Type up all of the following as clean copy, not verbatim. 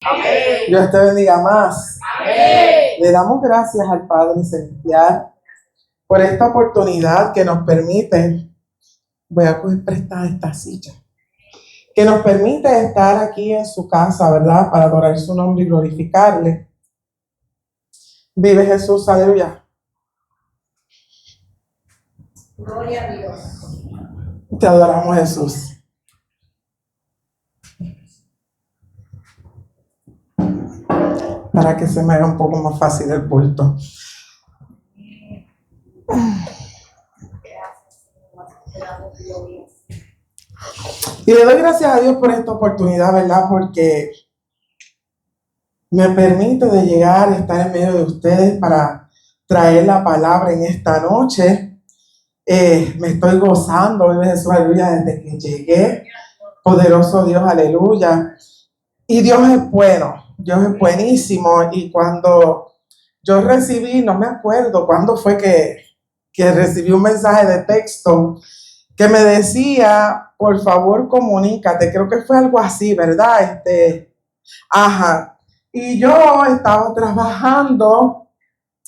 Amén. Dios te bendiga más. Amén. Le damos gracias al Padre Celestial por esta oportunidad que nos permite, voy a coger prestada esta silla, que nos permite estar aquí en su casa, ¿verdad? Para adorar su nombre y glorificarle. Vive Jesús, aleluya. Gloria a Dios. Te adoramos, Jesús. Para que se me haga un poco más fácil el culto. Y le doy gracias a Dios por esta oportunidad, ¿verdad? Porque me permite de llegar a estar en medio de ustedes para traer la palabra en esta noche. Me estoy gozando, vive Jesús, aleluya, desde que llegué. Poderoso Dios, aleluya. Y Dios es bueno, Dios es buenísimo. Y cuando yo recibí, no me acuerdo cuándo fue que recibí un mensaje de texto que me decía, por favor, comunícate. Creo que fue algo así, ¿verdad? Ajá. Y yo estaba trabajando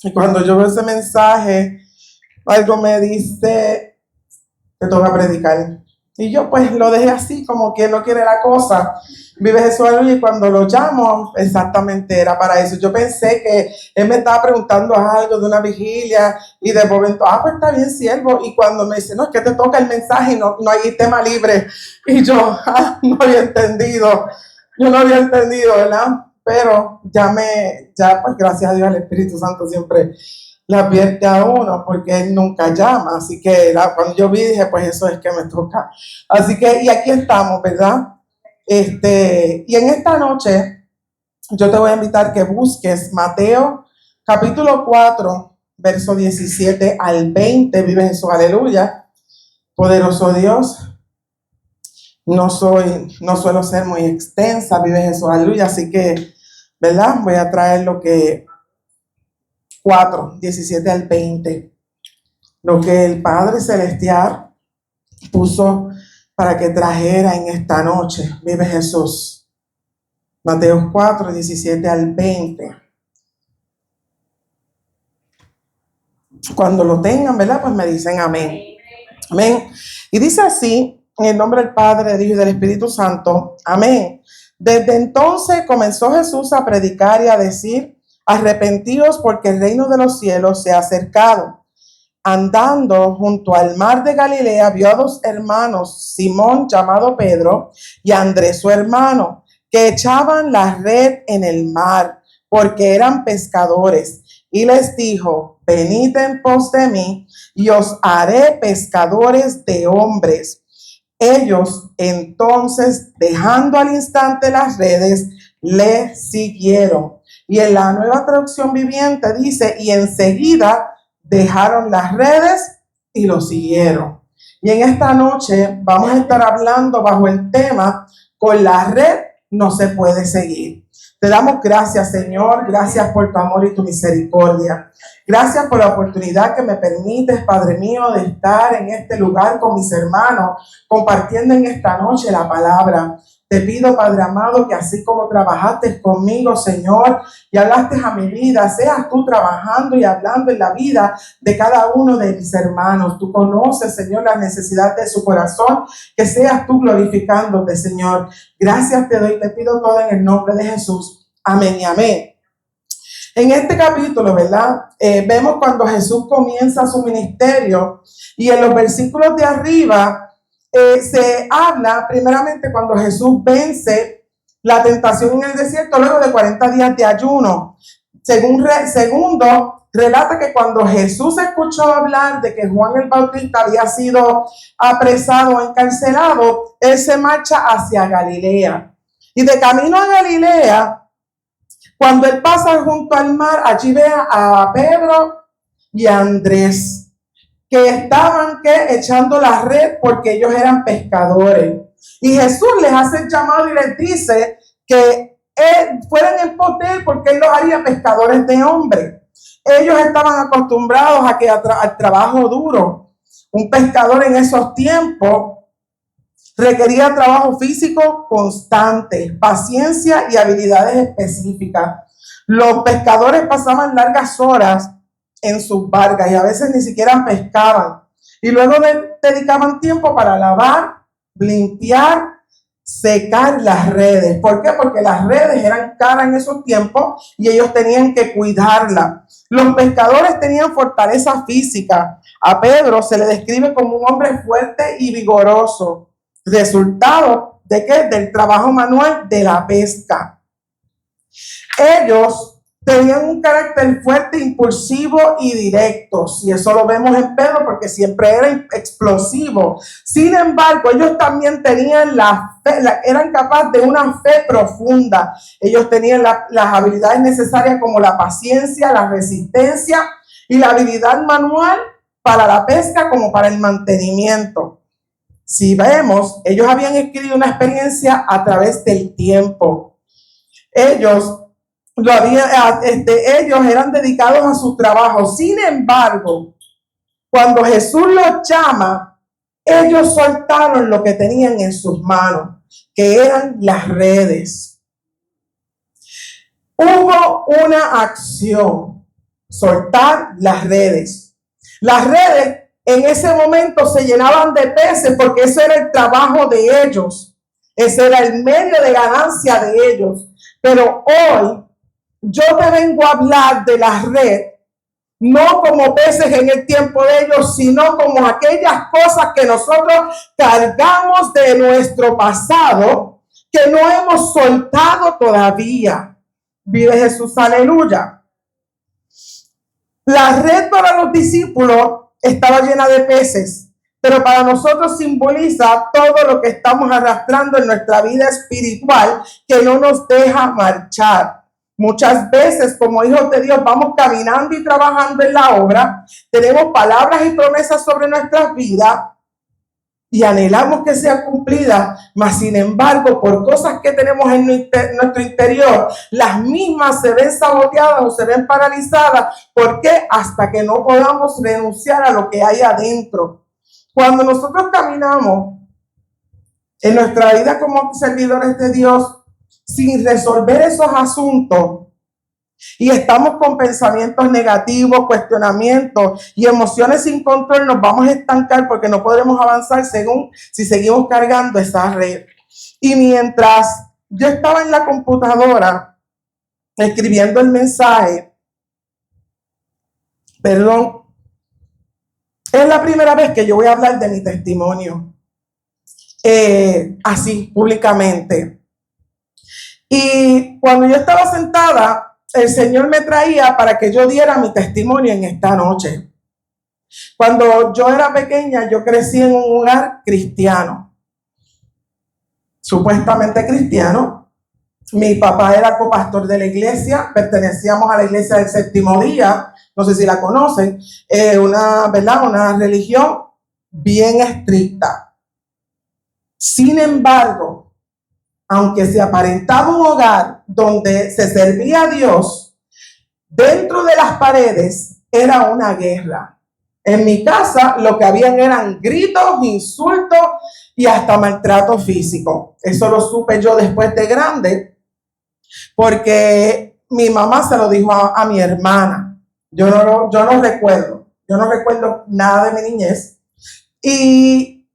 y cuando yo veo ese mensaje, algo me dice, te toca predicar. Y yo pues lo dejé así, como quien no quiere la cosa. Vive Jesús, aleluya, y cuando lo llamo, exactamente era para eso. Yo pensé que él me estaba preguntando algo de una vigilia y de momento, pues está bien, siervo. Y cuando me dice, no, es que te toca el mensaje y no hay tema libre. Y yo, no había entendido. Yo no había entendido, ¿verdad? Pero ya pues gracias a Dios, el Espíritu Santo siempre la advierte a uno porque él nunca llama. Así que cuando yo vi, dije, pues eso es que me toca. Así que, y aquí estamos, ¿verdad? Y en esta noche yo te voy a invitar que busques Mateo capítulo 4, verso 17 al 20. Vive Jesús, aleluya. Poderoso Dios. No suelo ser muy extensa, vive Jesús, aleluya. Así que, ¿verdad? Voy a traer lo que 4, 17 al 20. Lo que el Padre Celestial puso para que trajera en esta noche. Vive Jesús. Mateo 4, 17 al 20. Cuando lo tengan, ¿verdad? Pues me dicen amén. Amén. Y dice así, en el nombre del Padre, del Hijo y del Espíritu Santo. Amén. Desde entonces comenzó Jesús a predicar y a decir, arrepentíos porque el reino de los cielos se ha acercado. Andando junto al mar de Galilea, vio a dos hermanos, Simón llamado Pedro y Andrés su hermano, que echaban la red en el mar, porque eran pescadores. Y les dijo, venid en pos de mí, y os haré pescadores de hombres. Ellos entonces, dejando al instante las redes, le siguieron. Y en la Nueva Traducción Viviente dice, y enseguida dejaron las redes y lo siguieron. Y en esta noche vamos a estar hablando bajo el tema, con la red no se puede seguir. Te damos gracias, Señor, gracias por tu amor y tu misericordia. Gracias por la oportunidad que me permites, Padre mío, de estar en este lugar con mis hermanos, compartiendo en esta noche la palabra. Te pido, Padre amado, que así como trabajaste conmigo, Señor, y hablaste a mi vida, seas tú trabajando y hablando en la vida de cada uno de mis hermanos. Tú conoces, Señor, la necesidad de su corazón, que seas tú glorificándote, Señor. Gracias te doy, te pido todo en el nombre de Jesús. Amén y amén. En este capítulo, ¿verdad? Vemos cuando Jesús comienza su ministerio y en los versículos de arriba se habla primeramente cuando Jesús vence la tentación en el desierto luego de 40 días de ayuno. Segundo, relata que cuando Jesús escuchó hablar de que Juan el Bautista había sido apresado o encarcelado, él se marcha hacia Galilea. Y de camino a Galilea, cuando él pasa junto al mar, allí ve a Pedro y a Andrés, que estaban echando la red porque ellos eran pescadores. Y Jesús les hace el llamado y les dice que fueran en pos de él porque él los haría pescadores de hombres. Ellos estaban acostumbrados a al trabajo duro. Un pescador en esos tiempos Requería trabajo físico constante, paciencia y habilidades específicas. Los pescadores pasaban largas horas en sus barcas y a veces ni siquiera pescaban. Y luego dedicaban tiempo para lavar, limpiar, secar las redes. ¿Por qué? Porque las redes eran caras en esos tiempos y ellos tenían que cuidarlas. Los pescadores tenían fortaleza física. A Pedro se le describe como un hombre fuerte y vigoroso. ¿Resultado de qué? Del trabajo manual de la pesca. Ellos tenían un carácter fuerte, impulsivo y directo. Y eso lo vemos en Pedro porque siempre era explosivo. Sin embargo, ellos también tenían eran capaces de una fe profunda. Ellos tenían las habilidades necesarias como la paciencia, la resistencia y la habilidad manual para la pesca como para el mantenimiento. Si vemos, ellos habían escrito una experiencia a través del tiempo. Ellos eran dedicados a su trabajo. Sin embargo, cuando Jesús los llama, ellos soltaron lo que tenían en sus manos, que eran las redes. Hubo una acción, soltar las redes. Las redes en ese momento se llenaban de peces porque ese era el trabajo de ellos. Ese era el medio de ganancia de ellos. Pero hoy yo te vengo a hablar de la red, no como peces en el tiempo de ellos, sino como aquellas cosas que nosotros cargamos de nuestro pasado, que no hemos soltado todavía. Vive Jesús, aleluya. La red para los discípulos estaba llena de peces, pero para nosotros simboliza todo lo que estamos arrastrando en nuestra vida espiritual que no nos deja marchar. Muchas veces, como hijos de Dios, vamos caminando y trabajando en la obra, tenemos palabras y promesas sobre nuestras vidas y anhelamos que sean cumplidas, mas sin embargo, por cosas que tenemos en nuestro interior, las mismas se ven saboteadas o se ven paralizadas. ¿Por qué? Hasta que no podamos renunciar a lo que hay adentro. Cuando nosotros caminamos en nuestra vida como servidores de Dios, sin resolver esos asuntos y estamos con pensamientos negativos, cuestionamientos y emociones sin control, nos vamos a estancar porque no podremos avanzar si seguimos cargando esa red. Y mientras yo estaba en la computadora escribiendo el mensaje, es la primera vez que yo voy a hablar de mi testimonio así públicamente. Y cuando yo estaba sentada, el Señor me traía para que yo diera mi testimonio en esta noche. Cuando yo era pequeña, yo crecí en un hogar cristiano, supuestamente cristiano. Mi papá era copastor de la iglesia, pertenecíamos a la iglesia del Séptimo Día, no sé si la conocen, una religión bien estricta. Sin embargo, aunque se aparentaba un hogar donde se servía a Dios, dentro de las paredes era una guerra. En mi casa lo que habían eran gritos, insultos y hasta maltrato físico. Eso lo supe yo después de grande, porque mi mamá se lo dijo a mi hermana. Yo no recuerdo nada de mi niñez. Y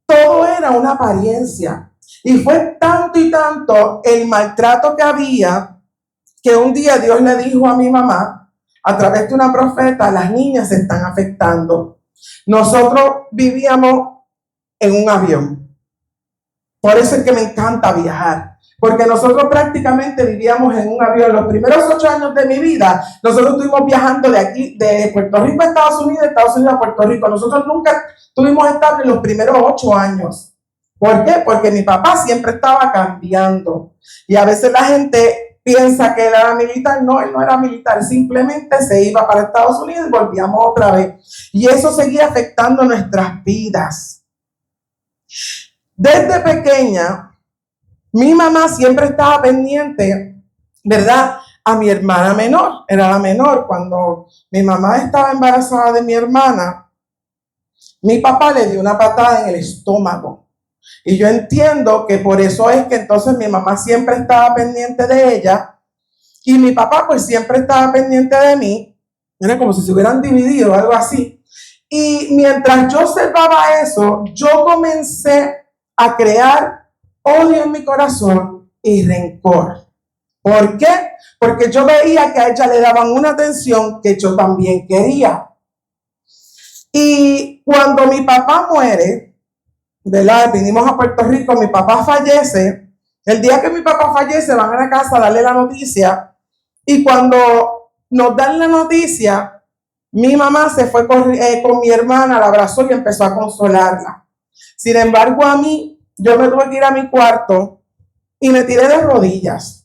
todo era una apariencia. Y fue tanto y tanto el maltrato que había que un día Dios le dijo a mi mamá, a través de una profeta, las niñas se están afectando. Nosotros vivíamos en un avión. Por eso es que me encanta viajar. Porque nosotros prácticamente vivíamos en un avión. Los primeros 8 años de mi vida, nosotros estuvimos viajando de aquí, de Puerto Rico a Estados Unidos, de Estados Unidos a Puerto Rico. Nosotros nunca tuvimos estable en los primeros 8 años. ¿Por qué? Porque mi papá siempre estaba cambiando. Y a veces la gente piensa que él era militar. No, él no era militar. Simplemente se iba para Estados Unidos y volvíamos otra vez. Y eso seguía afectando nuestras vidas. Desde pequeña, mi mamá siempre estaba pendiente, ¿verdad?, a mi hermana menor. Era la menor. Cuando mi mamá estaba embarazada de mi hermana, mi papá le dio una patada en el estómago. Y yo entiendo que por eso es que entonces mi mamá siempre estaba pendiente de ella y mi papá pues siempre estaba pendiente de mí. Era como si se hubieran dividido, algo así. Y mientras yo observaba eso, yo comencé a crear odio en mi corazón y rencor. ¿Por qué? Porque yo veía que a ella le daban una atención que yo también quería. Y cuando mi papá muere, ¿verdad? Vinimos a Puerto Rico, mi papá fallece. El día que mi papá fallece, van a la casa a darle la noticia. Y cuando nos dan la noticia, mi mamá se fue con mi hermana, la abrazó y empezó a consolarla. Sin embargo, a mí, yo me tuve que ir a mi cuarto y me tiré de rodillas.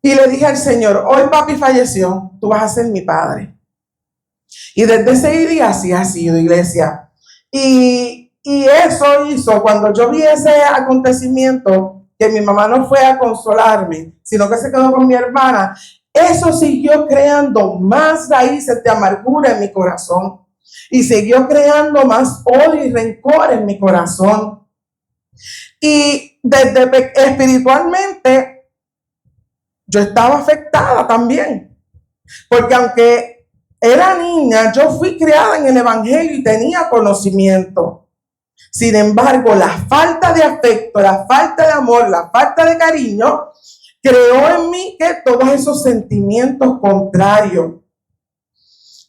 Y le dije al Señor, hoy papi falleció, tú vas a ser mi padre. Y desde ese día así ha sido, iglesia. Y eso hizo, cuando yo vi ese acontecimiento, que mi mamá no fue a consolarme, sino que se quedó con mi hermana, eso siguió creando más raíces de amargura en mi corazón. Y siguió creando más odio y rencor en mi corazón. Y desde espiritualmente, yo estaba afectada también, porque aunque era niña, yo fui criada en el Evangelio y tenía conocimiento. Sin embargo, la falta de afecto, la falta de amor, la falta de cariño, creó en mí que todos esos sentimientos contrarios.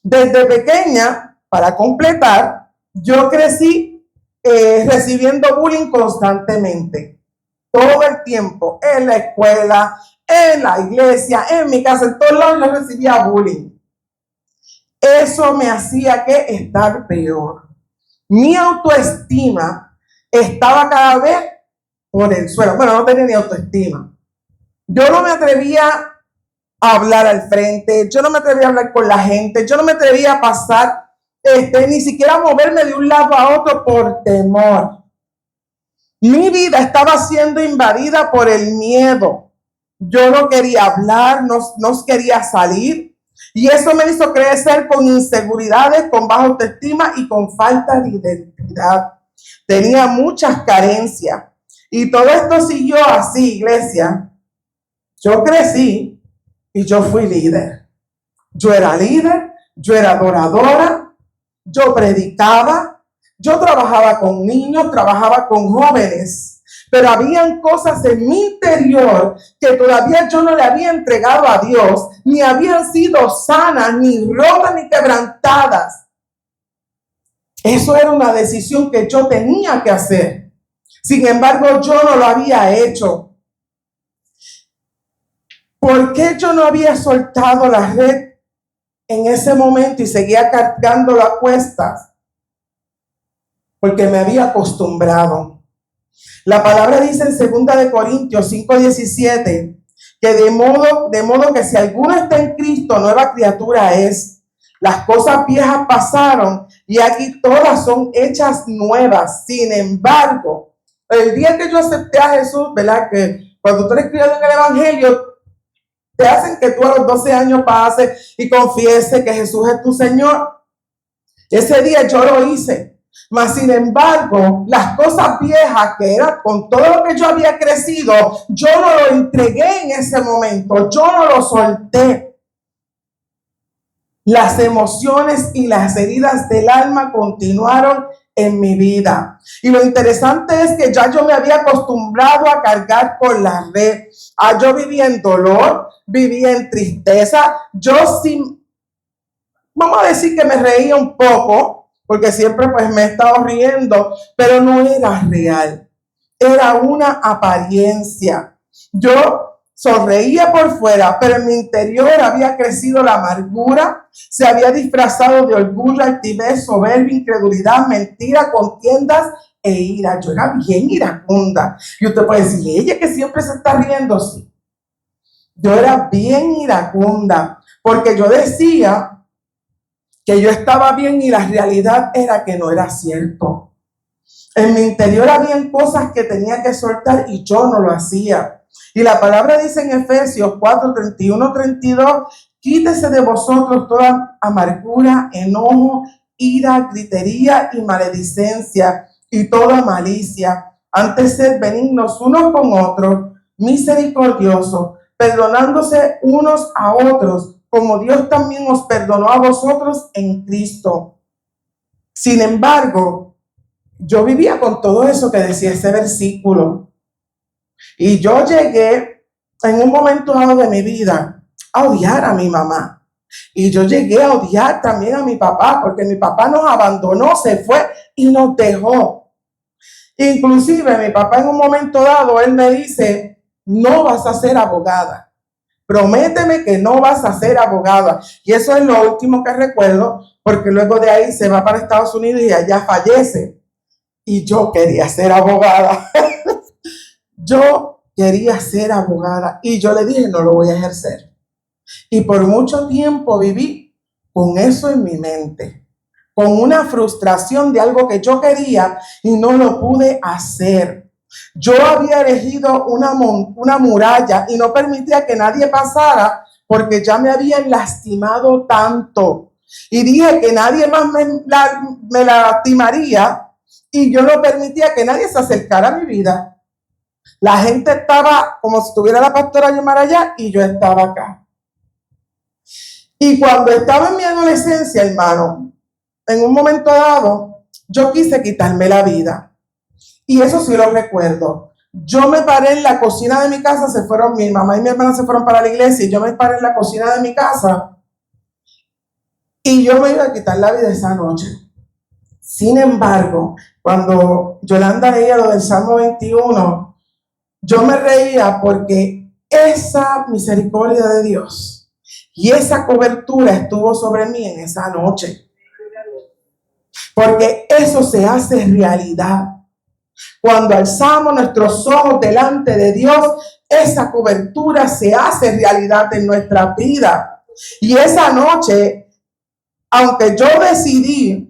Desde pequeña, para completar, yo crecí recibiendo bullying constantemente, todo el tiempo, en la escuela, en la iglesia, en mi casa, en todos lados yo recibía bullying. Eso me hacía que estar peor. Mi autoestima estaba cada vez por el suelo. Bueno, no tenía ni autoestima. Yo no me atrevía a hablar al frente, yo no me atrevía a hablar con la gente, yo no me atrevía a pasar, ni siquiera a moverme de un lado a otro por temor. Mi vida estaba siendo invadida por el miedo. Yo no quería hablar, no quería salir. Y eso me hizo crecer con inseguridades, con baja autoestima y con falta de identidad. Tenía muchas carencias. Y todo esto siguió así, iglesia. Yo crecí y yo fui líder. Yo era líder, yo era adoradora, yo predicaba, yo trabajaba con niños, trabajaba con jóvenes. Pero habían cosas en mi interior que todavía yo no le había entregado a Dios, ni habían sido sanas, ni rotas, ni quebrantadas. Eso era una decisión que yo tenía que hacer. Sin embargo, yo no lo había hecho. ¿Por qué yo no había soltado la red en ese momento y seguía cargándolo a cuestas? Porque me había acostumbrado. La palabra dice en 2 Corintios 5:17 que de modo que si alguno está en Cristo, nueva criatura es. Las cosas viejas pasaron y aquí todas son hechas nuevas. Sin embargo, el día que yo acepté a Jesús, ¿verdad? Que cuando tú eres criado en el Evangelio, te hacen que tú a los 12 años pases y confieses que Jesús es tu Señor. Ese día yo lo hice. Mas, sin embargo, las cosas viejas que eran con todo lo que yo había crecido, yo no lo entregué en ese momento, yo no lo solté. Las emociones y las heridas del alma continuaron en mi vida. Y lo interesante es que ya yo me había acostumbrado a cargar con la red. Yo vivía en dolor, vivía en tristeza. Vamos a decir que me reía un poco, porque siempre pues me he estado riendo, pero no era real. Era una apariencia. Yo sonreía por fuera, pero en mi interior había crecido la amargura, se había disfrazado de orgullo, altivez, soberbia, incredulidad, mentira, contiendas e ira. Yo era bien iracunda. Y usted puede decir, ella que siempre se está riendo, sí. Yo era bien iracunda, porque yo decía que yo estaba bien y la realidad era que no era cierto. En mi interior habían cosas que tenía que soltar y yo no lo hacía. Y la palabra dice en Efesios 4:31-32, quítese de vosotros toda amargura, enojo, ira, gritería y maledicencia y toda malicia. Antes sed benignos unos con otros, misericordiosos, perdonándose unos a otros, como Dios también os perdonó a vosotros en Cristo. Sin embargo, yo vivía con todo eso que decía ese versículo. Y yo llegué en un momento dado de mi vida a odiar a mi mamá. Y yo llegué a odiar también a mi papá, porque mi papá nos abandonó, se fue y nos dejó. Inclusive mi papá en un momento dado, él me dice, no vas a ser abogada. Prométeme que no vas a ser abogada. Y eso es lo último que recuerdo, porque luego de ahí se va para Estados Unidos y allá fallece. Y yo quería ser abogada. Yo quería ser abogada y yo le dije, no lo voy a ejercer. Y por mucho tiempo viví con eso en mi mente, con una frustración de algo que yo quería y no lo pude hacer. Yo había elegido una muralla y no permitía que nadie pasara porque ya me habían lastimado tanto. Y dije que nadie más me lastimaría y yo no permitía que nadie se acercara a mi vida. La gente estaba como si estuviera la pastora Yomara allá y yo estaba acá. Y cuando estaba en mi adolescencia, hermano, en un momento dado, yo quise quitarme la vida. Y eso sí lo recuerdo. Yo me paré en la cocina de mi casa, mi mamá y mi hermana se fueron para la iglesia y yo me paré en la cocina de mi casa y yo me iba a quitar la vida esa noche. Sin embargo, cuando Yolanda leía lo del Salmo 21, yo me reía porque esa misericordia de Dios y esa cobertura estuvo sobre mí en esa noche. Porque eso se hace realidad. Cuando alzamos nuestros ojos delante de Dios, esa cobertura se hace realidad en nuestra vida. Y esa noche, aunque yo decidí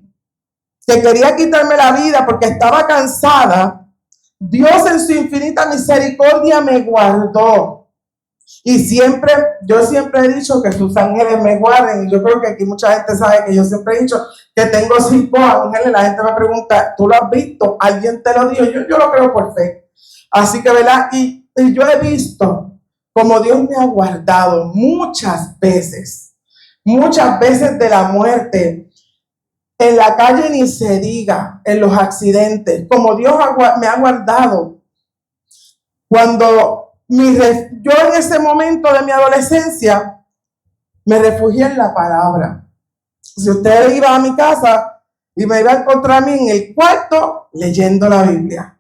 que quería quitarme la vida porque estaba cansada, Dios en su infinita misericordia me guardó. Y yo siempre he dicho que sus ángeles me guarden. Y yo creo que aquí mucha gente sabe que yo siempre he dicho que tengo 5 ángeles. La gente me pregunta, ¿tú lo has visto? ¿Alguien te lo dijo? Yo lo creo por fe. Así que, ¿verdad? Y yo he visto como Dios me ha guardado muchas veces de la muerte. En la calle ni se diga, en los accidentes, como Dios me ha guardado. Cuando yo en ese momento de mi adolescencia me refugié en la palabra. Si usted iba a mi casa y me iba a encontrar a mí en el cuarto leyendo la Biblia.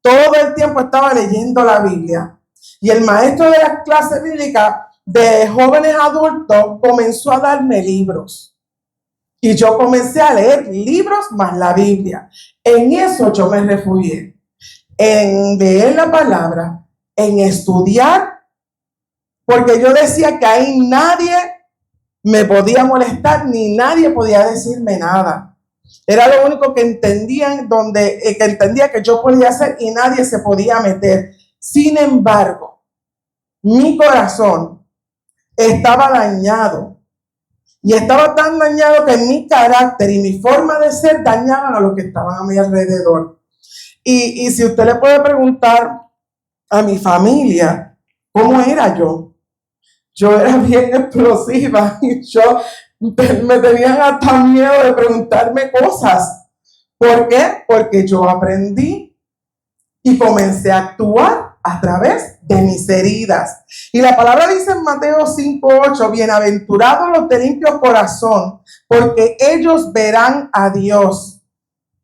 Todo el tiempo estaba leyendo la Biblia. Y el maestro de las clases bíblicas de jóvenes adultos comenzó a darme libros. Y yo comencé a leer libros más la Biblia. En eso yo me refugié. En leer la palabra, en estudiar, porque yo decía que ahí nadie me podía molestar ni nadie podía decirme nada. Era lo único que entendía que yo podía hacer y nadie se podía meter. Sin embargo, mi corazón estaba dañado y estaba tan dañado que mi carácter y mi forma de ser dañaban a los que estaban a mi alrededor. Y si usted le puede preguntar a mi familia, ¿cómo era yo? Yo era bien explosiva y me tenían hasta miedo de preguntarme cosas. ¿Por qué? Porque yo aprendí y comencé a actuar a través de mis heridas. Y la palabra dice en Mateo 5:8, bienaventurados los de limpio corazón, porque ellos verán a Dios.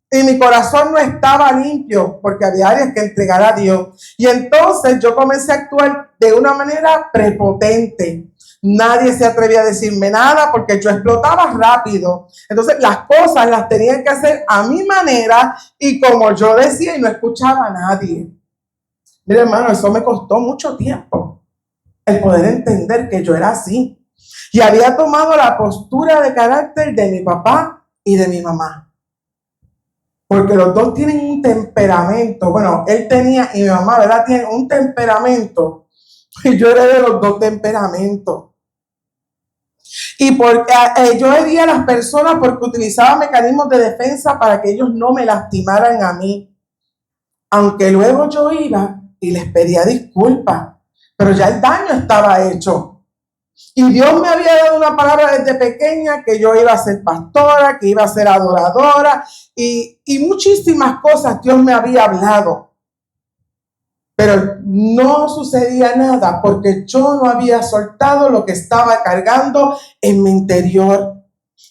Y mi corazón no estaba limpio porque había áreas que entregar a Dios. Y entonces yo comencé a actuar de una manera prepotente. Nadie se atrevía a decirme nada porque yo explotaba rápido. Entonces las cosas las tenía que hacer a mi manera y como yo decía y no escuchaba a nadie. Mira, hermano, eso me costó mucho tiempo el poder entender que yo era así. Y había tomado la postura de carácter de mi papá y de mi mamá. Porque los dos tienen un temperamento. Bueno, él tenía y mi mamá, ¿verdad? Tiene un temperamento. Y yo heredé los dos temperamentos. Y porque yo hería a las personas porque utilizaba mecanismos de defensa para que ellos no me lastimaran a mí. Aunque luego yo iba y les pedía disculpas, pero ya el daño estaba hecho. Y Dios me había dado una palabra desde pequeña que yo iba a ser pastora, que iba a ser adoradora y muchísimas cosas Dios me había hablado. Pero no sucedía nada porque yo no había soltado lo que estaba cargando en mi interior.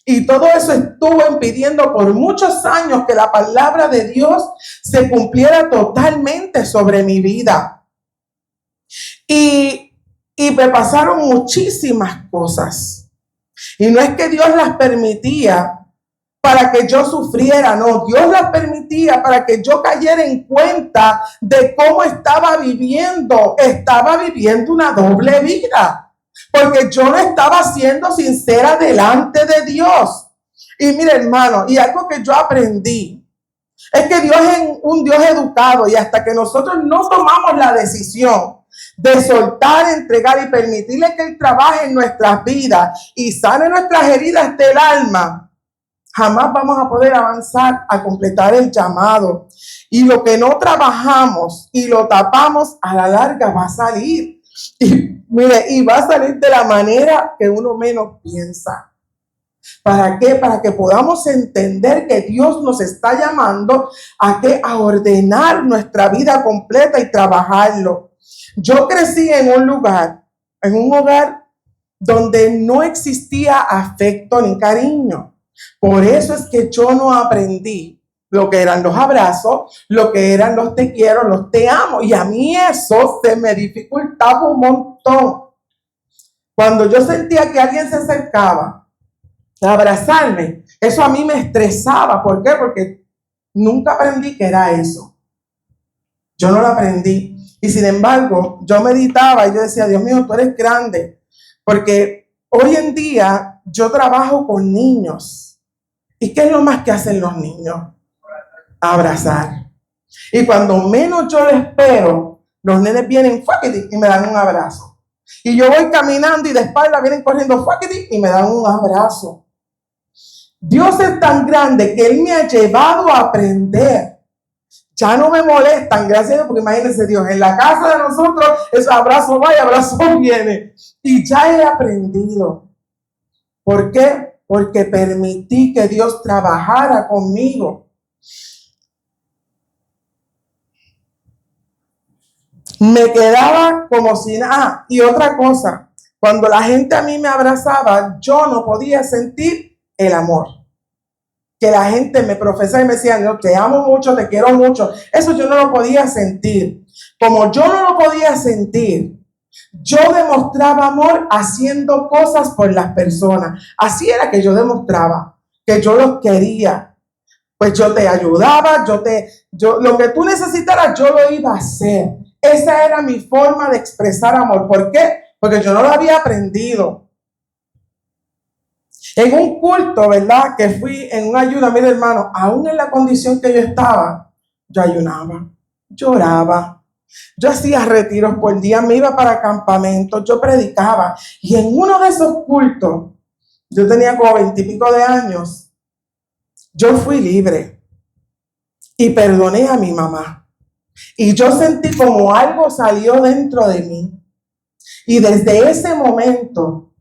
Y todo eso estuvo impidiendo por muchos años que la palabra de Dios se cumpliera totalmente sobre mi vida. Y me pasaron muchísimas cosas. Y no es que Dios las permitía para que yo sufriera, no, Dios las permitía para que yo cayera en cuenta de cómo estaba viviendo una doble vida, porque yo no estaba siendo sincera delante de Dios. Y mire, hermano, y algo que yo aprendí es que Dios es un Dios educado, y hasta que nosotros no tomamos la decisión de soltar, entregar y permitirle que Él trabaje en nuestras vidas y sane nuestras heridas del alma, jamás vamos a poder avanzar a completar el llamado. Y lo que no trabajamos y lo tapamos, a la larga va a salir. Y mire, y va a salir de la manera que uno menos piensa. ¿Para qué? Para que podamos entender que Dios nos está llamando a ordenar nuestra vida completa y trabajarlo. Yo crecí en un hogar donde no existía afecto ni cariño. Por eso es que yo no aprendí lo que eran los abrazos, lo que eran los te quiero, los te amo. Y a mí eso se me dificultaba un montón. Cuando yo sentía que alguien se acercaba a abrazarme, eso a mí me estresaba. ¿Por qué? Porque nunca aprendí que era eso. Yo no lo aprendí. Y sin embargo, yo meditaba y yo decía, Dios mío, tú eres grande. Porque hoy en día yo trabajo con niños. ¿Y qué es lo más que hacen los niños? Abrazar. Y cuando menos yo lo espero, los nenes vienen y me dan un abrazo. Y yo voy caminando y de espalda vienen corriendo y me dan un abrazo. Dios es tan grande que Él me ha llevado a aprender. Ya no me molestan, gracias a Dios, porque imagínense Dios, en la casa de nosotros, ese abrazo va y abrazo viene. Y ya he aprendido. ¿Por qué? Porque permití que Dios trabajara conmigo. Me quedaba como si nada. Y otra cosa, cuando la gente a mí me abrazaba, yo no podía sentir el amor. Que la gente me profesaba y me decía, yo te amo mucho, te quiero mucho. Eso yo no lo podía sentir. Como yo no lo podía sentir, yo demostraba amor haciendo cosas por las personas. Así era que yo demostraba que yo los quería. Pues yo te ayudaba, lo que tú necesitaras, yo lo iba a hacer. Esa era mi forma de expresar amor. ¿Por qué? Porque yo no lo había aprendido. En un culto, ¿verdad? Que fui en una ayuda, mire hermano, aún en la condición que yo estaba, yo ayunaba, lloraba. Yo hacía retiros por día, me iba para campamentos, yo predicaba. Y en uno de esos cultos, yo tenía como 20 y pico de años, yo fui libre y perdoné a mi mamá. Y yo sentí como algo salió dentro de mí. Y desde ese momento,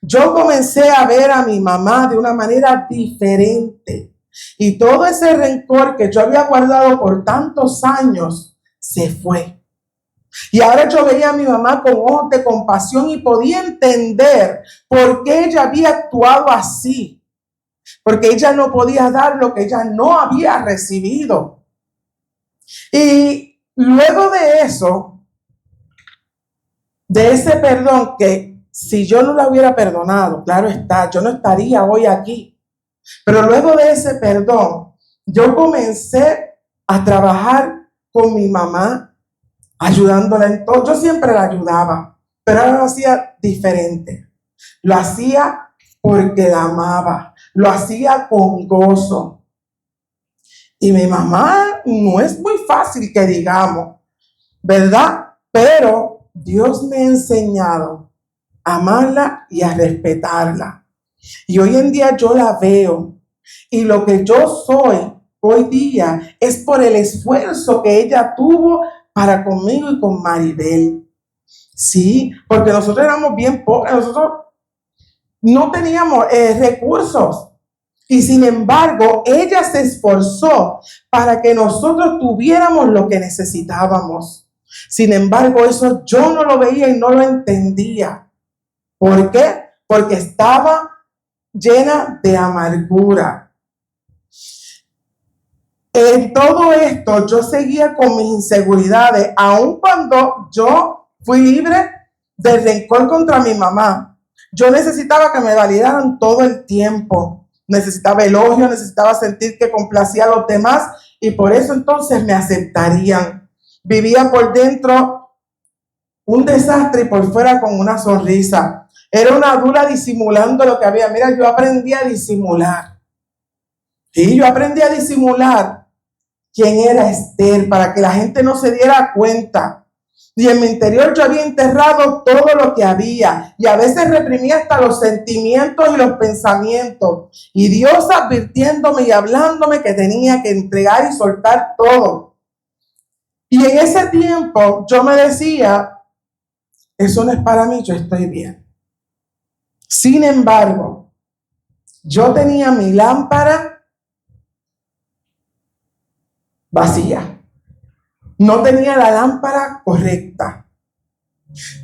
yo comencé a ver a mi mamá de una manera diferente. Y todo ese rencor que yo había guardado por tantos años se fue. Y ahora yo veía a mi mamá con ojos de compasión y podía entender por qué ella había actuado así. Porque ella no podía dar lo que ella no había recibido. Y luego de eso, de ese perdón, que si yo no la hubiera perdonado, claro está, yo no estaría hoy aquí. Pero luego de ese perdón, yo comencé a trabajar con mi mamá, ayudándola en todo. Yo siempre la ayudaba, pero ahora lo hacía diferente. Lo hacía porque la amaba, lo hacía con gozo. Y mi mamá no es muy fácil que digamos, ¿verdad? Pero Dios me ha enseñado a amarla y a respetarla. Y hoy en día yo la veo. Y lo que yo soy hoy día es por el esfuerzo que ella tuvo para conmigo y con Maribel. Sí, porque nosotros éramos bien pobres, nosotros no teníamos recursos. Y sin embargo, ella se esforzó para que nosotros tuviéramos lo que necesitábamos. Sin embargo, eso yo no lo veía y no lo entendía. ¿Por qué? Porque estaba llena de amargura. En todo esto, yo seguía con mis inseguridades, aun cuando yo fui libre del rencor contra mi mamá. Yo necesitaba que me validaran todo el tiempo. Necesitaba elogio, necesitaba sentir que complacía a los demás y por eso entonces me aceptarían. Vivía por dentro un desastre y por fuera con una sonrisa. Era una dura disimulando lo que había. Mira, yo aprendí a disimular. Y yo aprendí a disimular quién era Esther para que la gente no se diera cuenta. Y en mi interior yo había enterrado todo lo que había y a veces reprimía hasta los sentimientos y los pensamientos. Y Dios advirtiéndome y hablándome que tenía que entregar y soltar todo. Y en ese tiempo yo me decía, eso no es para mí, yo estoy bien. Sin embargo, yo tenía mi lámpara vacía. No tenía la lámpara correcta.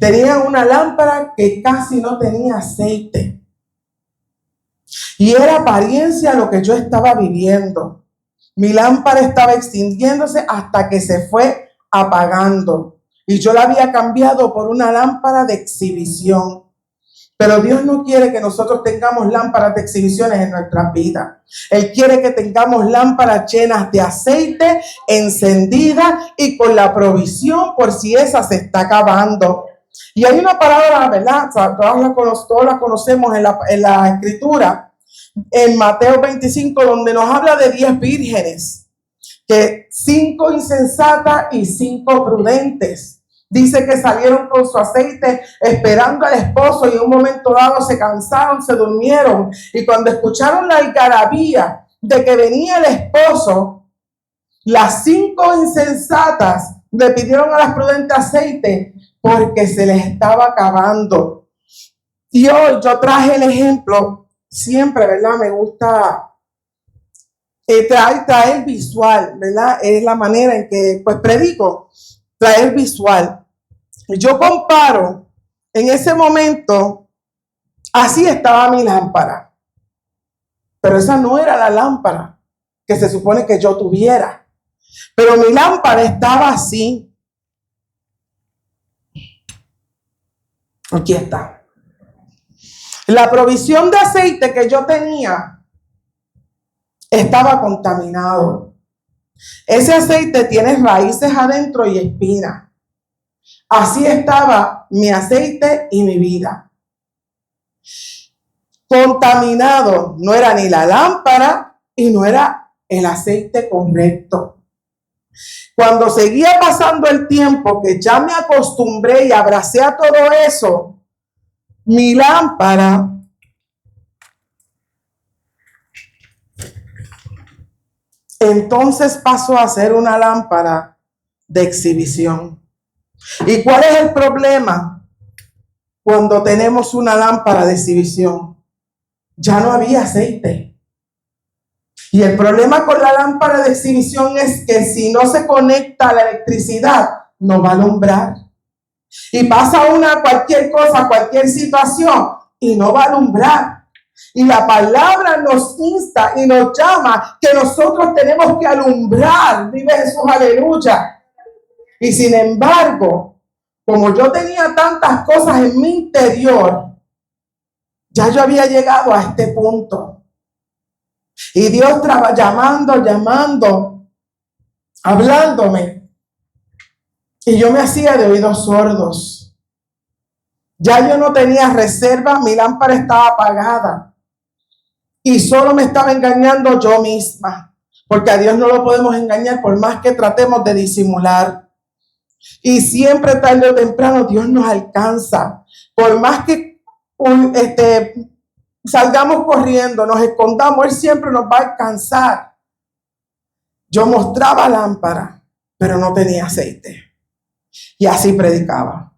Tenía una lámpara que casi no tenía aceite. Y era apariencia lo que yo estaba viviendo. Mi lámpara estaba extinguiéndose hasta que se fue apagando. Y yo la había cambiado por una lámpara de exhibición. Pero Dios no quiere que nosotros tengamos lámparas de exhibiciones en nuestra vida. Él quiere que tengamos lámparas llenas de aceite, encendidas y con la provisión por si esa se está acabando. Y hay una palabra, ¿verdad? Todos la conocemos en la escritura, en Mateo 25, donde nos habla de 10 vírgenes, que 5 insensatas y 5 prudentes. Dice que salieron con su aceite esperando al esposo y en un momento dado se cansaron, se durmieron. Y cuando escucharon la algarabía de que venía el esposo, las 5 insensatas le pidieron a las prudentes aceite porque se les estaba acabando. Y hoy yo traje el ejemplo, siempre, ¿verdad? Me gusta traer visual, ¿verdad? Es la manera en que pues predico. Traer visual. Yo comparo, en ese momento, así estaba mi lámpara. Pero esa no era la lámpara que se supone que yo tuviera. Pero mi lámpara estaba así. Aquí está. La provisión de aceite que yo tenía estaba contaminado. Ese aceite tiene raíces adentro y espinas. Así estaba mi aceite y mi vida. Contaminado, no era ni la lámpara y no era el aceite correcto. Cuando seguía pasando el tiempo, que ya me acostumbré y abracé a todo eso, mi lámpara entonces pasó a ser una lámpara de exhibición. ¿Y cuál es el problema? Cuando tenemos una lámpara de exhibición, ya no había aceite. Y el problema con la lámpara de exhibición es que si no se conecta a la electricidad, no va a alumbrar. Y pasa cualquier cosa, cualquier situación, y no va a alumbrar. Y la palabra nos insta y nos llama que nosotros tenemos que alumbrar. Vive Jesús, aleluya. Y sin embargo, como yo tenía tantas cosas en mi interior, ya yo había llegado a este punto. Y Dios estaba llamando, hablándome. Y yo me hacía de oídos sordos. Ya yo no tenía reserva, mi lámpara estaba apagada. Y solo me estaba engañando yo misma. Porque a Dios no lo podemos engañar por más que tratemos de disimular. Y siempre tarde o temprano Dios nos alcanza. Por más que salgamos corriendo, nos escondamos, Él siempre nos va a alcanzar. Yo mostraba lámpara, pero no tenía aceite. Y así predicaba,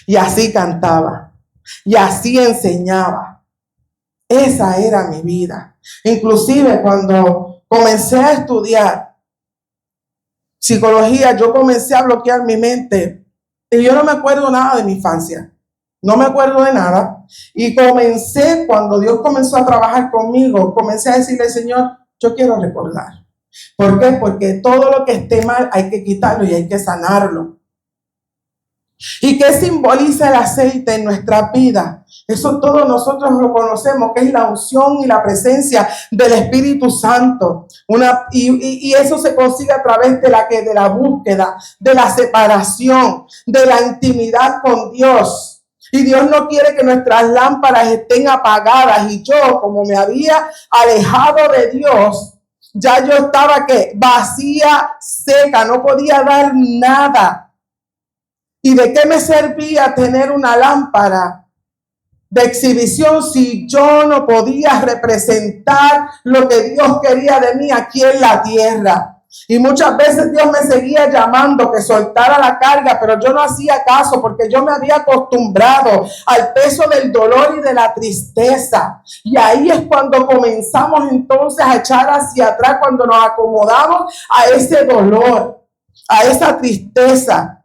y así cantaba, y así enseñaba. Esa era mi vida. Inclusive cuando comencé a estudiar psicología, yo comencé a bloquear mi mente. Y yo no me acuerdo nada de mi infancia. No me acuerdo de nada. Y comencé, cuando Dios comenzó a trabajar conmigo, comencé a decirle, Señor, yo quiero recordar. ¿Por qué? Porque todo lo que esté mal hay que quitarlo y hay que sanarlo. ¿Y qué simboliza el aceite en nuestra vida? Eso todos nosotros lo conocemos, que es la unción y la presencia del Espíritu Santo. Y eso se consigue a través de la búsqueda, de la separación, de la intimidad con Dios. Y Dios no quiere que nuestras lámparas estén apagadas. Y yo, como me había alejado de Dios, ya yo estaba vacía, seca, no podía dar nada. ¿Y de qué me servía tener una lámpara de exhibición si yo no podía representar lo que Dios quería de mí aquí en la tierra? Y muchas veces Dios me seguía llamando que soltara la carga, pero yo no hacía caso porque yo me había acostumbrado al peso del dolor y de la tristeza. Y ahí es cuando comenzamos entonces a echar hacia atrás, cuando nos acomodamos a ese dolor, a esa tristeza.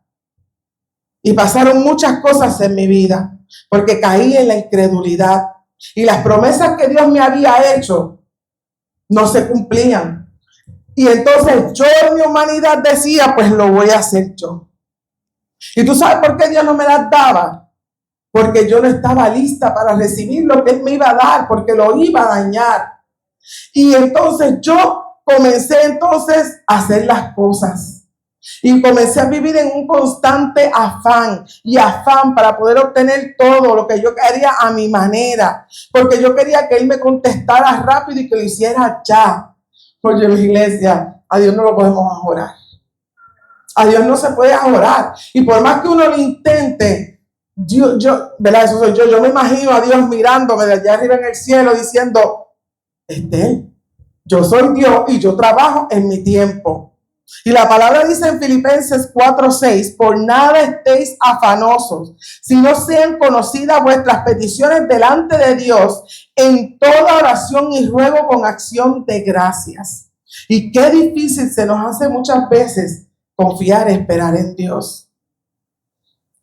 Y pasaron muchas cosas en mi vida, porque caí en la incredulidad. Y las promesas que Dios me había hecho no se cumplían. Y entonces yo en mi humanidad decía, pues lo voy a hacer yo. ¿Y tú sabes por qué Dios no me las daba? Porque yo no estaba lista para recibir lo que Él me iba a dar, porque lo iba a dañar. Y entonces yo comencé entonces a hacer las cosas. Y comencé a vivir en un constante afán para poder obtener todo lo que yo quería a mi manera. Porque yo quería que Él me contestara rápido y que lo hiciera ya. Oye, mi iglesia, a Dios no lo podemos orar. A Dios no se puede orar. Y por más que uno lo intente, ¿verdad? Eso soy yo. Yo me imagino a Dios mirándome de allá arriba en el cielo diciendo, yo soy Dios y yo trabajo en mi tiempo. Y la palabra dice en Filipenses 4:6, por nada estéis afanosos, sino sean conocidas vuestras peticiones delante de Dios en toda oración y ruego con acción de gracias. Y qué difícil se nos hace muchas veces confiar y esperar en Dios.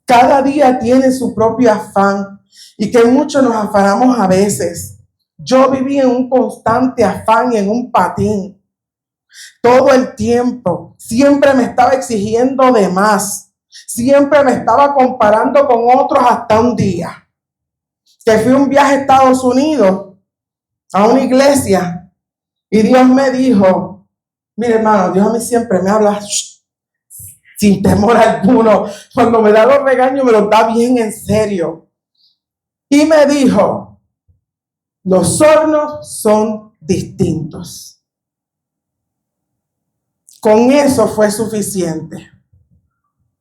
Cada día tiene su propio afán y que muchos nos afanamos a veces. Yo viví en un constante afán y en un patín. Todo el tiempo, siempre me estaba exigiendo de más, siempre me estaba comparando con otros hasta un día, que fui un viaje a Estados Unidos, a una iglesia, y Dios me dijo, mire hermano, Dios a mí siempre me habla sin temor alguno, cuando me da los regaños me los da bien en serio, y me dijo, los hornos son distintos. Con eso fue suficiente.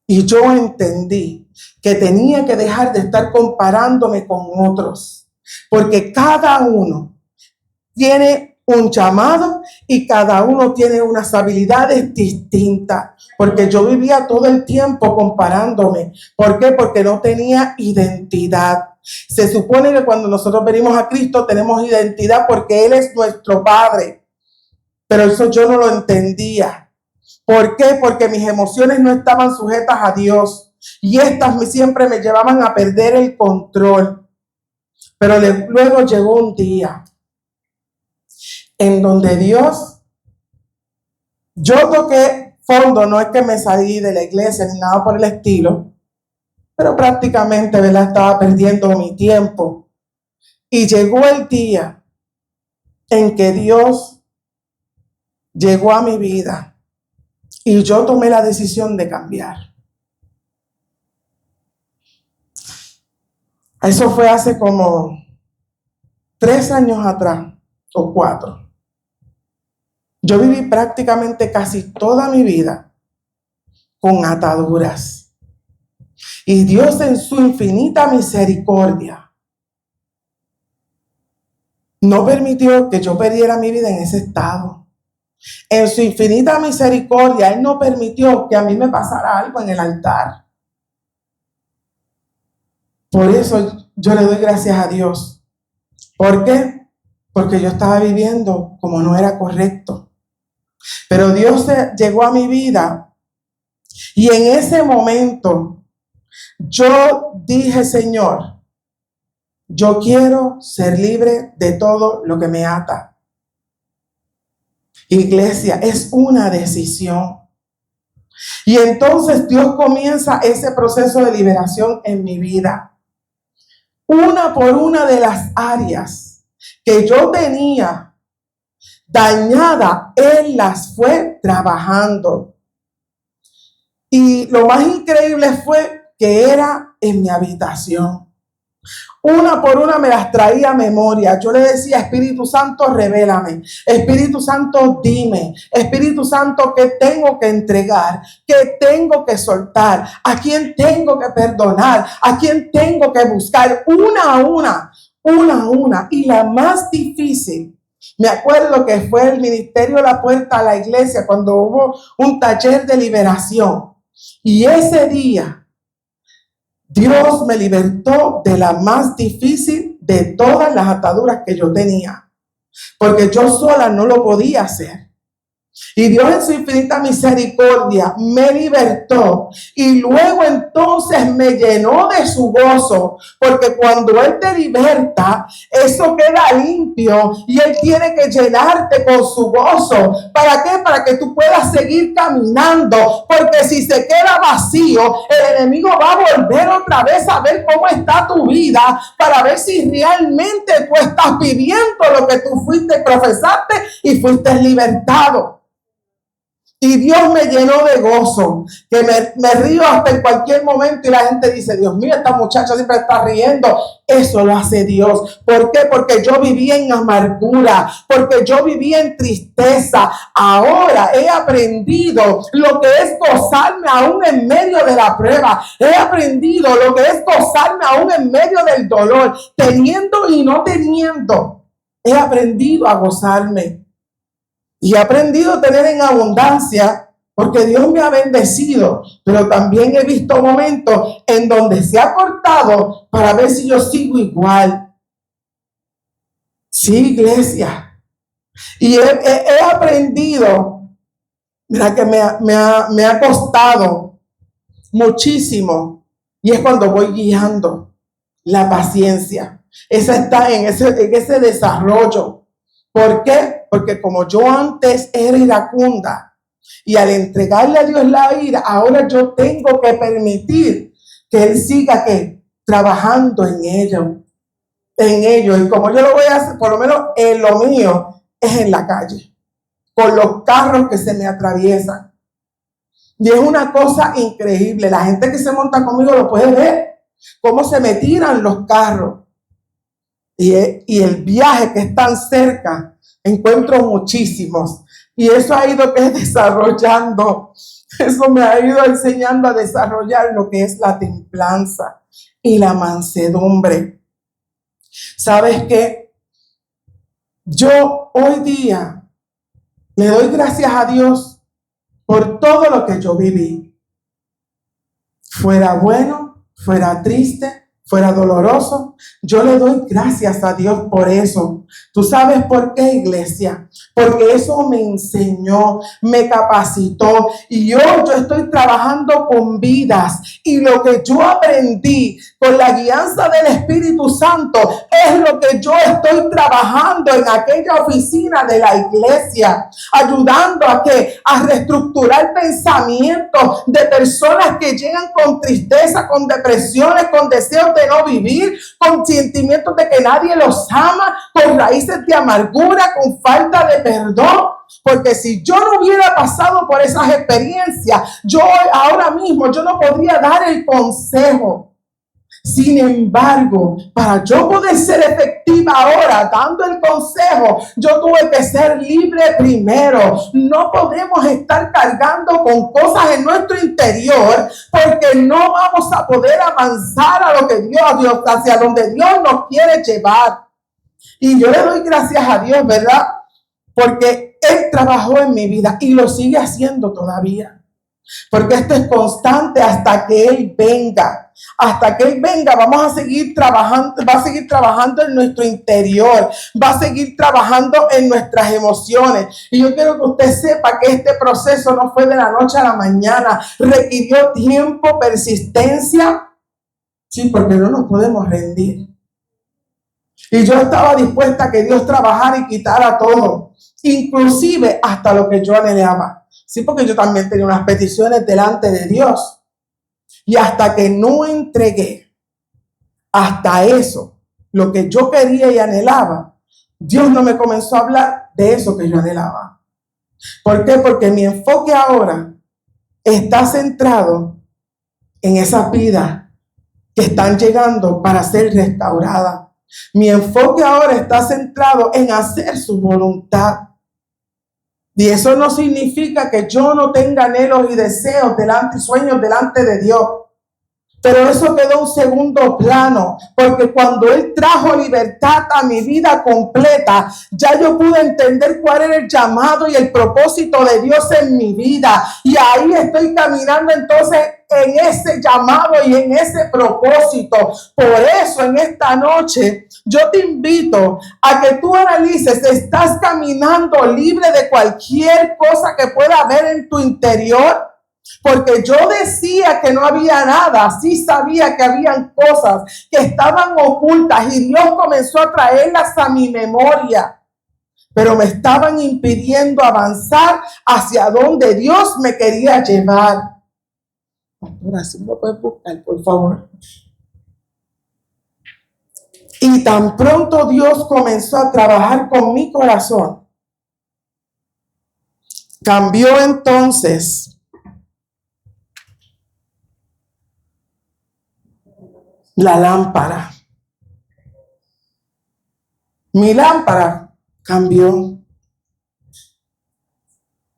Y yo entendí que tenía que dejar de estar comparándome con otros, porque cada uno tiene un llamado y cada uno tiene unas habilidades distintas, porque yo vivía todo el tiempo comparándome. ¿Por qué? Porque no tenía identidad. Se supone que cuando nosotros venimos a Cristo tenemos identidad porque Él es nuestro Padre, pero eso yo no lo entendía. ¿Por qué? Porque mis emociones no estaban sujetas a Dios y estas siempre me llevaban a perder el control. Pero luego llegó un día en donde yo toqué fondo, no es que me salí de la iglesia ni nada por el estilo, pero prácticamente, ¿verdad? Estaba perdiendo mi tiempo. Y llegó el día en que Dios llegó a mi vida. Y yo tomé la decisión de cambiar. Eso fue hace como 3 años atrás o 4. Yo viví prácticamente casi toda mi vida con ataduras. Y Dios en su infinita misericordia no permitió que yo perdiera mi vida en ese estado. En su infinita misericordia, Él no permitió que a mí me pasara algo en el altar. Por eso yo le doy gracias a Dios. ¿Por qué? Porque yo estaba viviendo como no era correcto. Pero Dios llegó a mi vida y en ese momento yo dije, Señor, yo quiero ser libre de todo lo que me ata. Iglesia, es una decisión. Y entonces Dios comienza ese proceso de liberación en mi vida. Una por una de las áreas que yo tenía dañada, Él las fue trabajando. Y lo más increíble fue que era en mi habitación. Una por una me las traía a memoria. Yo le decía, Espíritu Santo, revélame. Espíritu Santo, dime. Espíritu Santo, ¿qué tengo que entregar? ¿Qué tengo que soltar? ¿A quién tengo que perdonar? ¿A quién tengo que buscar? Una a una. Y la más difícil, me acuerdo que fue el ministerio La Puerta a la Iglesia, cuando hubo un taller de liberación. Y ese día, Dios me libertó de la más difícil de todas las ataduras que yo tenía, porque yo sola no lo podía hacer. Y Dios en su infinita misericordia me libertó y luego entonces me llenó de su gozo, porque cuando Él te liberta, eso queda limpio y Él tiene que llenarte con su gozo. ¿Para qué? Para que tú puedas seguir caminando, porque si se queda vacío, el enemigo va a volver otra vez a ver cómo está tu vida, para ver si realmente tú estás viviendo lo que tú profesaste y fuiste libertado. Y Dios me llenó de gozo, que me río hasta en cualquier momento y la gente dice, Dios mío, esta muchacha siempre está riendo. Eso lo hace Dios. ¿Por qué? Porque yo vivía en amargura, porque yo vivía en tristeza. Ahora he aprendido lo que es gozarme aún en medio de la prueba. He aprendido lo que es gozarme aún en medio del dolor, teniendo y no teniendo. He aprendido a gozarme. Y he aprendido a tener en abundancia porque Dios me ha bendecido, pero también he visto momentos en donde se ha cortado para ver si yo sigo igual. Sí, iglesia. Y he aprendido, mira que me ha costado muchísimo. Y es cuando voy guiando la paciencia. Esa está en ese desarrollo. ¿Por qué? Porque como yo antes era iracunda y al entregarle a Dios la ira, ahora yo tengo que permitir que Él siga trabajando en ello. Y como yo lo voy a hacer, por lo menos en lo mío, es en la calle, con los carros que se me atraviesan. Y es una cosa increíble. La gente que se monta conmigo lo puede ver, cómo se me tiran los carros. Y el viaje que es tan cerca, encuentro muchísimos. Y eso ha ido desarrollando, eso me ha ido enseñando a desarrollar lo que es la templanza y la mansedumbre. ¿Sabes qué? Yo hoy día le doy gracias a Dios por todo lo que yo viví. Fuera bueno, fuera triste, fuera doloroso, yo le doy gracias a Dios por eso. ¿Tú sabes por qué, iglesia? Porque eso me enseñó, me capacitó y yo estoy trabajando con vidas y lo que yo aprendí con la guianza del Espíritu Santo es lo que yo estoy trabajando en aquella oficina de la iglesia, ayudando a reestructurar pensamientos de personas que llegan con tristeza, con depresiones, con deseos de no vivir, con sentimientos de que nadie los ama, con raíces de amargura, con falta de perdón. Porque si yo no hubiera pasado por esas experiencias, ahora mismo yo no podría dar el consejo. Sin embargo, para yo poder ser efectiva ahora dando el consejo, yo tuve que ser libre primero. No podemos estar cargando con cosas en nuestro interior porque no vamos a poder avanzar a lo que Dios hacia donde Dios nos quiere llevar. Y yo le doy gracias a Dios, ¿verdad? Porque Él trabajó en mi vida y lo sigue haciendo todavía. Porque esto es constante hasta que Él venga. Hasta que Él venga, vamos a seguir trabajando, va a seguir trabajando en nuestro interior, va a seguir trabajando en nuestras emociones. Y yo quiero que usted sepa que este proceso no fue de la noche a la mañana, requirió tiempo, persistencia. Sí, porque no nos podemos rendir. Y yo estaba dispuesta a que Dios trabajara y quitara todo, inclusive hasta lo que yo anhelaba. Sí, porque yo también tenía unas peticiones delante de Dios. Y hasta que no entregué hasta eso, lo que yo quería y anhelaba, Dios no me comenzó a hablar de eso que yo anhelaba. ¿Por qué? Porque mi enfoque ahora está centrado en esas vidas que están llegando para ser restauradas. Mi enfoque ahora está centrado en hacer su voluntad. Y eso no significa que yo no tenga anhelos y deseos delante y sueños delante de Dios. Pero eso quedó en segundo plano, porque cuando Él trajo libertad a mi vida completa, ya yo pude entender cuál era el llamado y el propósito de Dios en mi vida. Y ahí estoy caminando entonces en ese llamado y en ese propósito. Por eso en esta noche yo te invito a que tú analices, ¿estás caminando libre de cualquier cosa que pueda haber en tu interior? Porque yo decía que no había nada, sí sabía que habían cosas que estaban ocultas y Dios comenzó a traerlas a mi memoria, pero me estaban impidiendo avanzar hacia donde Dios me quería llevar. Ahora sí me puedes buscar, por favor. Y tan pronto Dios comenzó a trabajar con mi corazón, cambió entonces la lámpara. Mi lámpara cambió.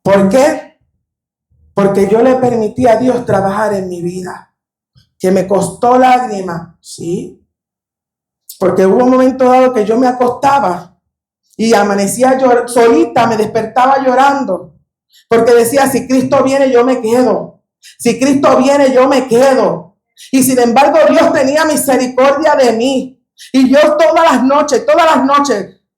¿Por qué? Porque yo le permití a Dios trabajar en mi vida. Que me costó lágrimas, sí. Porque hubo un momento dado que yo me acostaba y amanecía solita, me despertaba llorando. Porque decía, si Cristo viene, yo me quedo. Si Cristo viene, yo me quedo. Y sin embargo, Dios tenía misericordia de mí. Y yo todas las noches,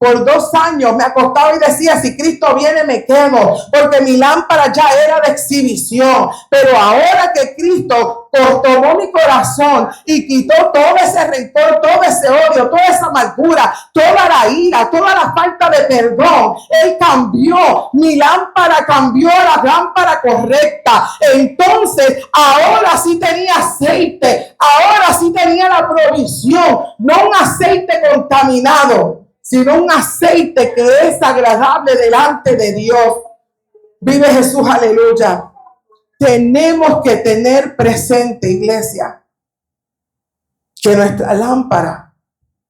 por 2 años me acostaba y decía, si Cristo viene me quedo, porque mi lámpara ya era de exhibición. Pero ahora que Cristo tomó mi corazón y quitó todo ese rencor, todo ese odio, toda esa amargura, toda la ira, toda la falta de perdón, Él cambió, mi lámpara cambió a la lámpara correcta. Entonces ahora sí tenía aceite, ahora sí tenía la provisión, no un aceite contaminado, sino un aceite que es agradable delante de Dios. Vive Jesús, aleluya. Tenemos que tener presente, iglesia, que nuestra lámpara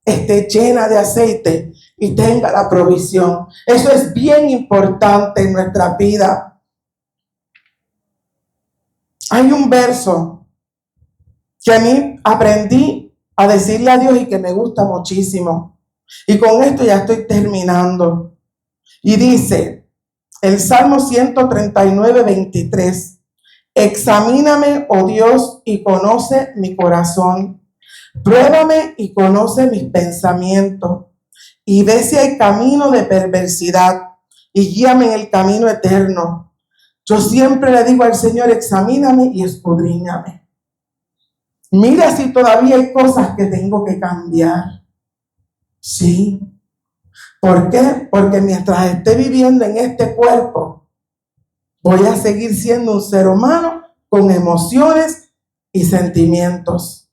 esté llena de aceite y tenga la provisión. Eso es bien importante en nuestra vida. Hay un verso que a mí aprendí a decirle a Dios y que me gusta muchísimo. Y con esto ya estoy terminando. Y dice el Salmo 139, 23. Examíname, oh Dios, y conoce mi corazón. Pruébame y conoce mis pensamientos. Y ve si hay camino de perversidad y guíame en el camino eterno. Yo siempre le digo al Señor, examíname y escudriñame. Mira si todavía hay cosas que tengo que cambiar. Sí. ¿Por qué? Porque mientras esté viviendo en este cuerpo, voy a seguir siendo un ser humano con emociones y sentimientos.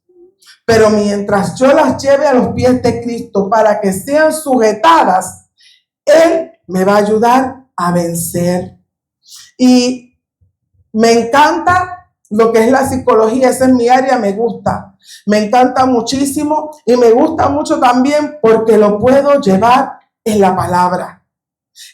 Pero mientras yo las lleve a los pies de Cristo para que sean sujetadas, Él me va a ayudar a vencer. Y me encanta lo que es la psicología, esa es mi área, me gusta. Me encanta muchísimo y me gusta mucho también porque lo puedo llevar en la palabra.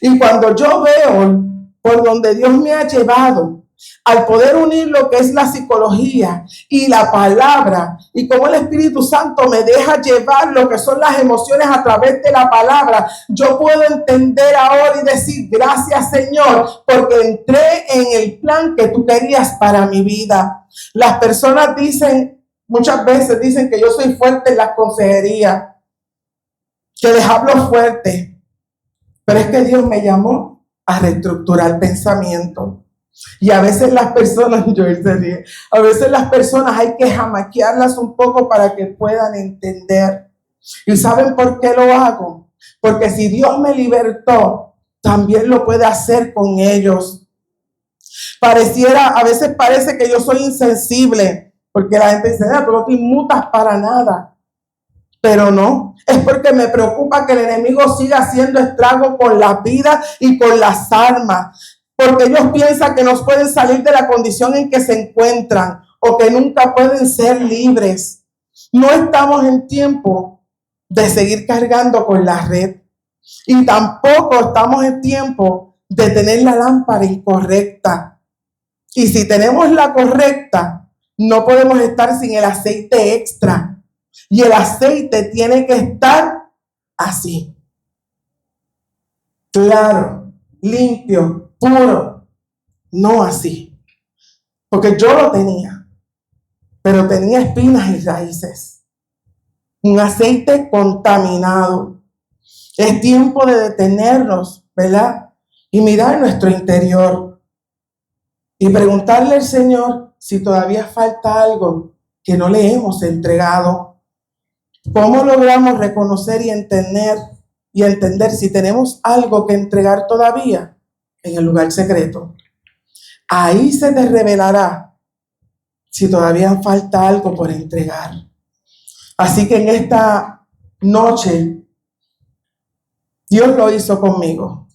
Y cuando yo veo por donde Dios me ha llevado al poder unir lo que es la psicología y la palabra, y como el Espíritu Santo me deja llevar lo que son las emociones a través de la palabra, yo puedo entender ahora y decir gracias, Señor, porque entré en el plan que tú querías para mi vida. Las personas dicen, muchas veces dicen que yo soy fuerte en las consejerías, que les hablo fuerte, pero es que Dios me llamó a reestructurar pensamiento. Y a veces las personas, a veces las personas hay que jamaquearlas un poco para que puedan entender. ¿Y saben por qué lo hago? Porque si Dios me libertó, también lo puede hacer con ellos. A veces parece que yo soy insensible, porque la gente dice, tú no te inmutas para nada. Pero no, es porque me preocupa que el enemigo siga haciendo estrago con la vida y con las almas. Porque ellos piensan que no pueden salir de la condición en que se encuentran o que nunca pueden ser libres. No estamos en tiempo de seguir cargando con la red y tampoco estamos en tiempo de tener la lámpara incorrecta. Y si tenemos la correcta, no podemos estar sin el aceite extra. Y el aceite tiene que estar así. Claro, limpio, puro. No así. Porque yo lo tenía. Pero tenía espinas y raíces. Un aceite contaminado. Es tiempo de detenernos, ¿verdad? Y mirar nuestro interior. Y preguntarle al Señor si todavía falta algo que no le hemos entregado. ¿Cómo logramos reconocer y entender si tenemos algo que entregar todavía? En el lugar secreto. Ahí se te revelará si todavía falta algo por entregar. Así que en esta noche, Dios lo hizo conmigo.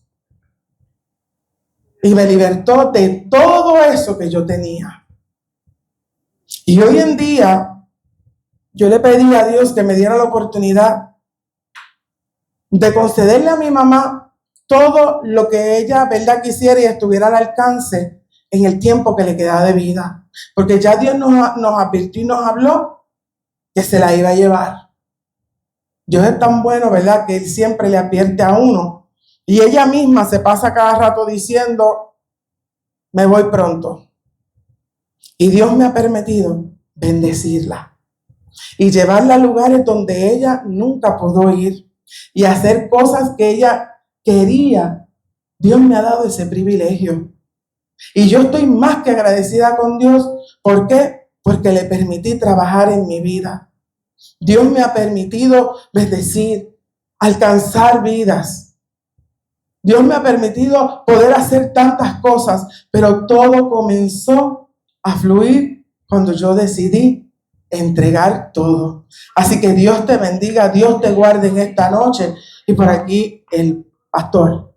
Y me libertó de todo eso que yo tenía. Y hoy en día, yo le pedí a Dios que me diera la oportunidad de concederle a mi mamá todo lo que ella, ¿verdad?, quisiera y estuviera al alcance en el tiempo que le quedaba de vida. Porque ya Dios nos advirtió y nos habló que se la iba a llevar. Dios es tan bueno, ¿verdad?, que Él siempre le advierte a uno. Y ella misma se pasa cada rato diciendo, me voy pronto. Y Dios me ha permitido bendecirla y llevarla a lugares donde ella nunca pudo ir y hacer cosas que ella quería. Dios me ha dado ese privilegio. Y yo estoy más que agradecida con Dios. ¿Por qué? Porque le permití trabajar en mi vida. Dios me ha permitido bendecir, alcanzar vidas. Dios me ha permitido poder hacer tantas cosas, pero todo comenzó a fluir cuando yo decidí entregar todo. Así que Dios te bendiga, Dios te guarde en esta noche. Y por aquí el pastor